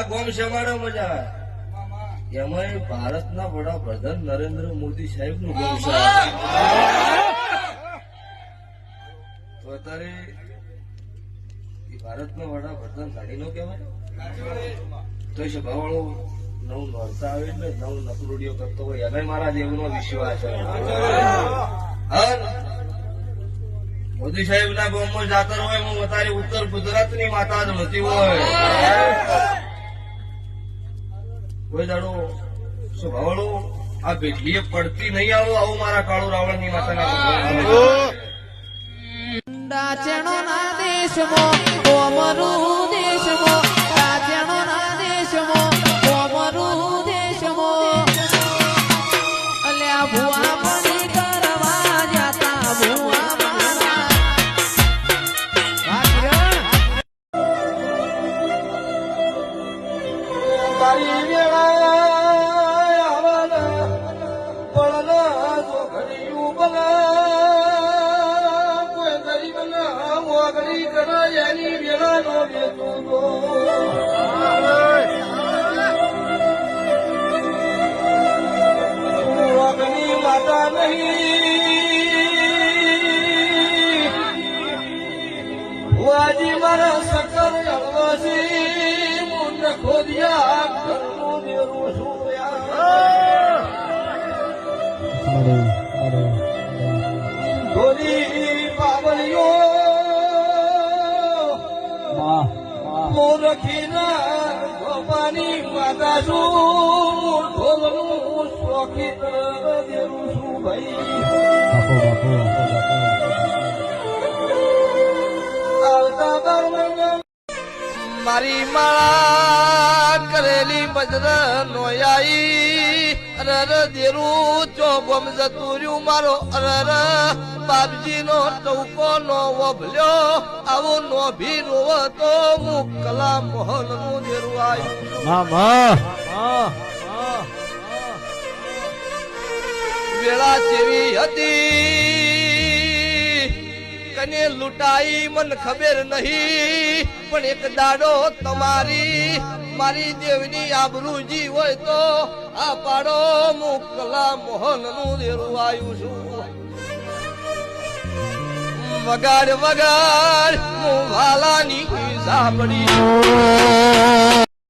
આ ગોમ શેમાડો મજા આવે એમાં ભારતના વડાપ્રધાન નરેન્દ્ર મોદી સાહેબ નું ગોમ છે તો અત્યારે ભારતનો વડાપ્રધાન ગાડી નો કહેવાય તો સભાવાળો નવ નોરતા આવે એટલે નવ નકરોડીઓ કરતો હોય એને મારા દેવનો વિશ્વાસ છે મોદી સાહેબ ના ગામમાં જાતર હોય હું અત્યારે ઉત્તર ગુજરાત ની માતા જ હોતી હોય કોઈ દાડો સ્વભાવડો આ ભેટલીએ પડતી નહીં આવો આવું મારા કાળુ રાવણ ની માતાના ડાચણો ના દેશમાં કોમરું દેશમાં ડાચણો ના દેશમાં કોમરું દેશમાં અલ્યા ભુવા પડી કરવા જાતા ભુવા મારા તારી વેળા આવના પડના તો ઘડિયું બના કોઈ ગરીબના મોગરી કરાય એની વેળાનો વેચું તો મોગની માતા નહીં વાજી મારા સકર અળવાસી ખોદિયા ઘરનું દેરું ધોરી પાવલીઓ મોરખીના ગોપાની માતા છું ઢોલનું શોખી દેરું છું ભાઈ આવતા બાર મારી માળા કરેલી બજર નોયાઈ અરર દેરું ચોગમ જતુર્યું મારો અરર બાપજી નો ટૌકો નો વભલ્યો આવો નો ભી રોવ તો મુકલા મોહન નું દેરું આવ્યું વેળા જેવી હતી કને લૂંટાઈ મન ખબર નહીં પણ એક દાડો તમારી મારી દેવની આબરૂજી હોય તો આ પાડો મુકલા મોહન નું દેરું આવ્યું છું વગાડ વગાડ હું વાલાની સાંભળી